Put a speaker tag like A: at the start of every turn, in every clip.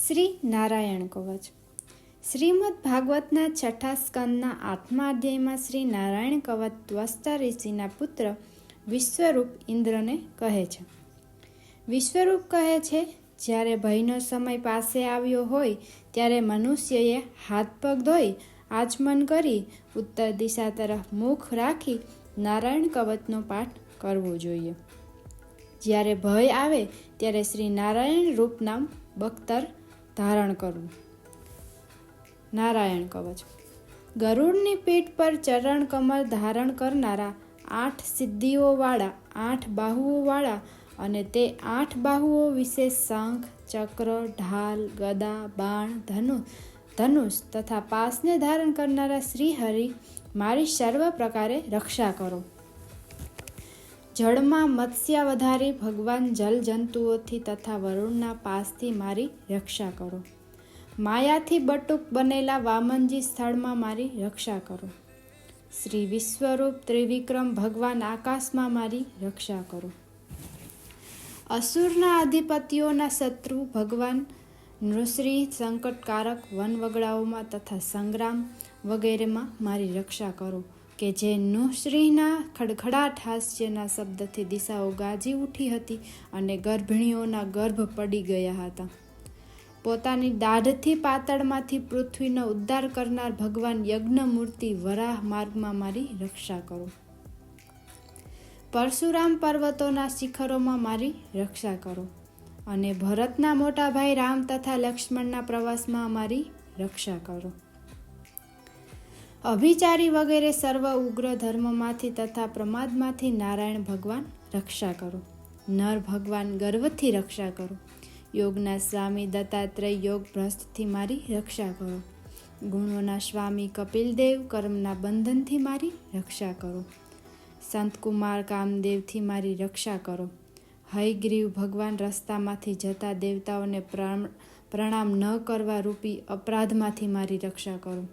A: શ્રી નારાયણ કવચ. શ્રીમદ ભાગવતના 6ઠા સ્કંદના 8મા અધ્યાયમાં શ્રી નારાયણ કવચ ત્વષ્ટા ઋષિના પુત્ર વિશ્વરૂપ ઇન્દ્રને કહે છે. વિશ્વરૂપ કહે છે, જ્યારે ભયનો સમય પાસે આવ્યો હોય ત્યારે મનુષ્યએ હાથ પગ ધોઈ આચમન કરી ઉત્તર દિશા તરફ મુખ રાખી નારાયણ કવચનો પાઠ કરવો જોઈએ. જ્યારે ભય આવે ત્યારે શ્રી નારાયણ રૂપ નામ બખ્તર ધારણ કરવું. નારાયણ કવચ. ગરુડની પીઠ પર ચરણ કમર ધારણ કરનારા 8 સિદ્ધિઓવાળા 8 બાહુઓવાળા અને તે 8 બાહુઓ વિશે શંખ, ચક્ર, ઢાલ, ગદા, બાણ, ધનુષ તથા પાસને ધારણ કરનારા શ્રી હરિ મારી સર્વ પ્રકારે રક્ષા કરો. જળમાં મત્સ્યાવધારી ભગવાન જલ જંતુઓથી તથા વરુણના પાસથી મારી રક્ષા કરો. માયાથી બટુક બનેલા વામનજી સ્થળમાં મારી રક્ષા કરો. શ્રી વિશ્વરૂપ ત્રિવિક્રમ ભગવાન આકાશમાં મારી રક્ષા કરો. અસુરના અધિપતિઓના શત્રુ ભગવાન નૃસિંહ સંકટકારક વનવગડાઓમાં તથા સંગ્રામ વગેરેમાં મારી રક્ષા કરો કે જે નૃસિંહના ખડખડાટ હાસ્યના શબ્દથી દિશાઓ ગાજી ઉઠી હતી અને ગર્ભિણીઓના ગર્ભ પડી ગયા હતા. પોતાની દાઢથી પાતળમાંથી પૃથ્વીનો ઉદ્ધાર કરનાર ભગવાન યજ્ઞમૂર્તિ વરાહ માર્ગમાં મારી રક્ષા કરો. પરશુરામ પર્વતોના શિખરોમાં મારી રક્ષા કરો અને ભરતના મોટા ભાઈ રામ તથા લક્ષ્મણના પ્રવાસમાં મારી રક્ષા કરો. અભિચારી વગેરે સર્વ ઉગ્ર ધર્મમાંથી તથા પ્રમાદમાંથી નારાયણ ભગવાન રક્ષા કરો. નર ભગવાન ગર્વથી રક્ષા કરો. યોગના સ્વામી દત્તાત્રેય યોગ ભ્રષ્ટથી મારી રક્ષા કરો. ગુણોના સ્વામી કપિલદેવ કર્મના બંધનથી મારી રક્ષા કરો. સંતકુમાર કામદેવથી મારી રક્ષા કરો. હયગ્રીવ ભગવાન રસ્તામાંથી જતા દેવતાઓને પ્રણામ ન કરવા રૂપી અપરાધમાંથી મારી રક્ષા કરો.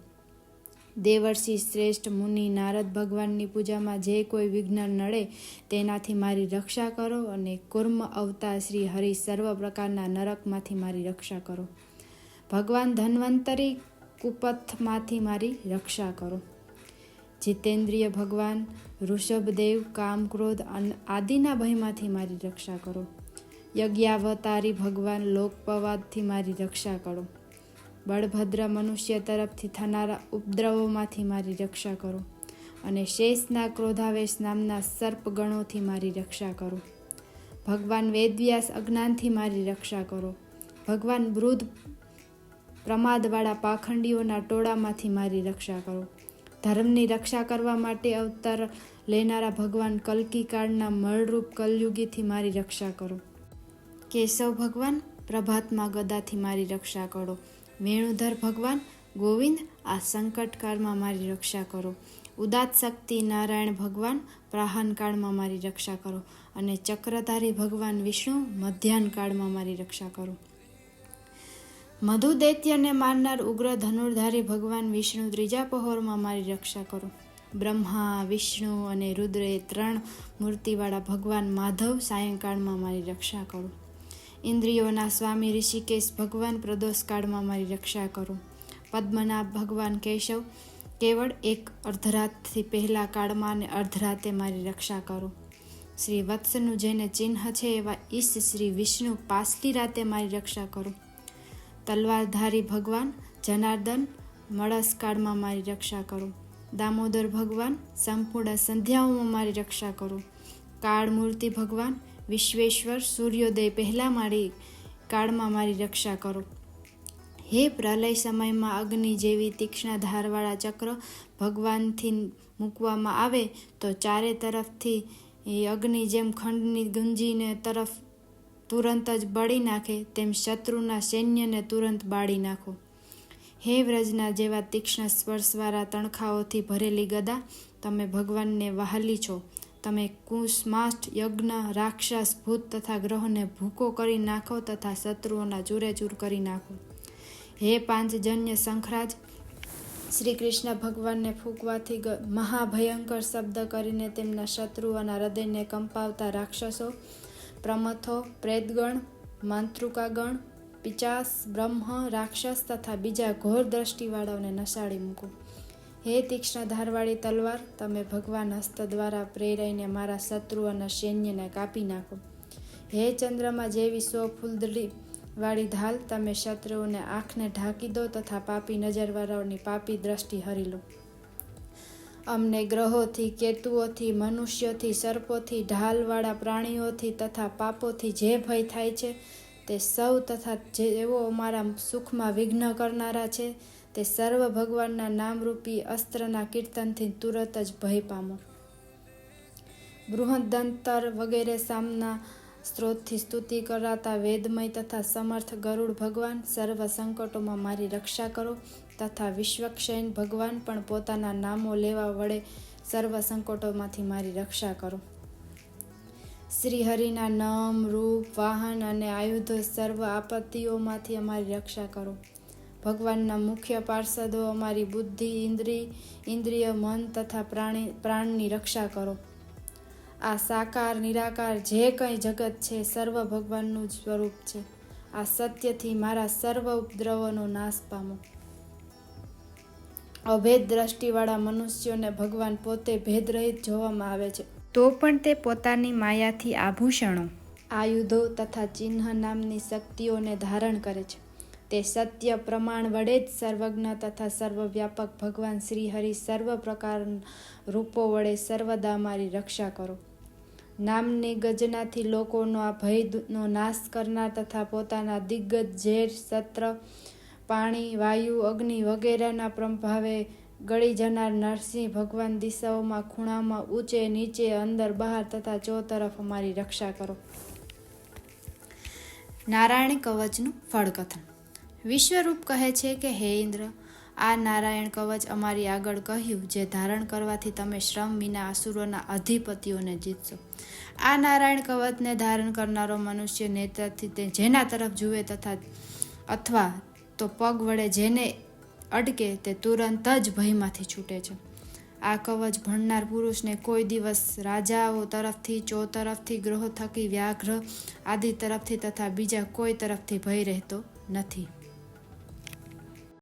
A: દેવર્ષિ શ્રેષ્ઠ મુનિ નારદ ભગવાનની પૂજામાં જે કોઈ વિઘ્ન નડે તેનાથી મારી રક્ષા કરો અને કુર્મ અવતાર શ્રી હરિ સર્વ પ્રકારના નરકમાંથી મારી રક્ષા કરો. ભગવાન ધન્વંતરી કુપથમાંથી મારી રક્ષા કરો. જીતેન્દ્રિય ભગવાન ઋષભદેવ કામ ક્રોધ આદિના ભયમાંથી મારી રક્ષા કરો. યજ્ઞાવતારી ભગવાન લોકપવાદથી મારી રક્ષા કરો. બળભદ્ર મનુષ્ય તરફથી થનારા ઉપદ્રવોમાંથી મારી રક્ષા કરો અને શેષના ક્રોધાવેશ નામના સર્પગણોથી મારી રક્ષા કરો. ભગવાન વેદવ્યાસ અજ્ઞાનથી મારી રક્ષા કરો. ભગવાન વૃદ્ધ પ્રમાદવાળા પાખંડીઓના ટોળામાંથી મારી રક્ષા કરો. ધર્મની રક્ષા કરવા માટે અવતાર લેનારા ભગવાન કલ્કી કાળના મળરૂપ કલયુગીથી મારી રક્ષા કરો. કેશવ ભગવાન પ્રભાતમાં ગદાથી મારી રક્ષા કરો. વેણુધર ભગવાન ગોવિંદ આ સંકટકાળમાં મારી રક્ષા કરો. ઉદાત શક્તિ નારાયણ ભગવાન પ્રાહન કાળમાં મારી રક્ષા કરો અને ચક્રધારી ભગવાન વિષ્ણુ મધ્યાહન કાળમાં મારી રક્ષા કરો. મધુ દૈત્યને મારનાર ઉગ્ર ધનુર્ધારી ભગવાન વિષ્ણુ ત્રીજા પહોરમાં મારી રક્ષા કરો. બ્રહ્મા વિષ્ણુ અને રુદ્ર એ 3 મૂર્તિવાળા ભગવાન માધવ સાયંકાળમાં મારી રક્ષા કરો. ઇન્દ્રિયોના સ્વામી ઋષિકેશ ભગવાન પ્રદોષ કાળમાં મારી રક્ષા કરો. પદ્મનાભ ભગવાન કેશવ કેવળ એક અર્ધરાતથી પહેલા કાળમાં અને અર્ધરાતે મારી રક્ષા કરો. શ્રી વત્સનું જેને ચિહ્ન છે એવા ઈશ શ્રી વિષ્ણુ પાછલી રાતે મારી રક્ષા કરો. તલવારધારી ભગવાન જનાર્દન મળસ કાળમાં મારી રક્ષા કરો. દામોદર ભગવાન સંપૂર્ણ સંધ્યાઓમાં મારી રક્ષા કરો. કાળમૂર્તિ ભગવાન વિશ્વેશ્વર સૂર્યોદય પહેલા મારી કાળમાં મારી રક્ષા કરો. હે પ્રલય સમયમાં અગ્નિ જેવી તીક્ષ્ણ ધારવાળા ચક્ર ભગવાનથી મૂકવામાં આવે તો ચારે તરફથી અગ્નિ જેમ ખંડની ગુંજીને તરફ તુરંત જ બળી નાખે તેમ શત્રુના સૈન્યને તુરંત બાળી નાખો. હે વ્રજના જેવા તીક્ષ્ણ સ્પર્શવાળા તણખાઓથી ભરેલી ગદા તમે ભગવાનને વહાલી છો. તમે કુસમાષ્ટ યજ્ઞ રાક્ષસ ભૂત તથા ગ્રહોને ભૂકો કરી નાખો તથા શત્રુઓના ચૂરેચૂર કરી નાખો. હે પાંચજન્ય શંખરાજ શ્રી કૃષ્ણ ભગવાનને ફૂંકવાથી મહાભયંકર શબ્દ કરીને તેમના શત્રુઓના હૃદયને કંપાવતા રાક્ષસો પ્રમથો પ્રેતગણ માતૃકાગણ પિચાસ, બ્રહ્મ, રાક્ષસ તથા બીજા ઘોર દ્રષ્ટિવાળાઓને નસાડી મૂકો. હે તીક્ષ્ણ ધારવાળી તલવાર, તમે ભગવાન હસ્ત દ્વારા પ્રેરાઈને મારા શત્રુઓના સૈન્યને કાપી નાખો. હે ચંદ્રમાં જેવી 100 ફૂલદડી વાળી ઢાલ, તમે શત્રુઓને આંખને ઢાંકી દો તથા પાપી નજરવાળાઓની પાપી દ્રષ્ટિ હરી લો. અમને ગ્રહોથી, કેતુઓથી, મનુષ્યોથી, સર્પોથી, ઢાલવાળા પ્રાણીઓથી તથા પાપોથી જે ભય થાય છે તે સૌ તથા જેઓ અમારા સુખમાં વિઘ્ન કરનારા છે તે સર્વ ભગવાનના નામરૂપી અસ્ત્રના કીર્તનથી તુરત જ ભય પામો. બૃહદંતર વગેરે સામના સ્ત્રોતથી સ્તુતિ કરાતા વેદમય તથા સમર્થ ગરુડ ભગવાન, સર્વ સંકટોમાં મારી રક્ષા કરો તથા વિશ્વક્ષેન ભગવાન પણ પોતાના નામો લેવા વડે સર્વ સંકટોમાંથી મારી રક્ષા કરો. શ્રી હરિના નામ, રૂપ, વાહન અને આયુધો સર્વ આપત્તિઓમાંથી અમારી રક્ષા કરો. ભગવાનના મુખ્ય પાર્ષદો અમારી બુદ્ધિ, ઇન્દ્રિય, મન તથા પ્રાણની રક્ષા કરો. આ સાકાર નિરાકાર જે કંઈ જગત છે સર્વ ભગવાનનું જ સ્વરૂપ છે. આ સત્યથી મારા સર્વ ઉપદ્રવોનો નાશ પામો. અભેદ દ્રષ્ટિવાળા મનુષ્યોને ભગવાન પોતે ભેદરહિત જોવામાં આવે છે, તો પણ તે પોતાની માયાથી આભૂષણો, આયુધો તથા ચિહ્ન નામની શક્તિઓને ધારણ કરે છે. તે સત્ય પ્રમાણ વડે જ સર્વજ્ઞ તથા સર્વવ્યાપક ભગવાન શ્રી હરિ સર્વ પ્રકારના રૂપો વડે સર્વદા મારી રક્ષા કરો. નામની ગજનાથી લોકોનો આ ભયનો નાશ કરનાર તથા પોતાના દિગ્ગજ ઝેર, સત્ર, પાણી, વાયુ, અગ્નિ વગેરેના પ્રભાવે ગળી જનાર નરસિંહ ભગવાન દિશાઓમાં, ખૂણામાં, ઊંચે નીચે, અંદર બહાર તથા ચોતરફ અમારી રક્ષા કરો. નારાયણ કવચનું ફળકથન. વિશ્વરૂપ કહે છે કે હે ઇન્દ્ર, આ નારાયણ કવચ અમારી આગળ કહ્યું જે ધારણ કરવાથી તમે શ્રમ વિના અસુરોના અધિપતિઓને જીતશો. આ નારાયણ કવચને ધારણ કરનારો મનુષ્ય નેત્રથી તે જેના તરફ જુએ તથા અથવા તો પગ વડે જેને અડકે તે તુરંત જ ભયમાંથી છૂટે છે. આ કવચ ભણનાર પુરુષને કોઈ દિવસ રાજાઓ તરફથી, ચોતરફથી, ગ્રહો થકી, વ્યાઘ્ર આદિ તરફથી તથા બીજા કોઈ તરફથી ભય રહેતો નથી.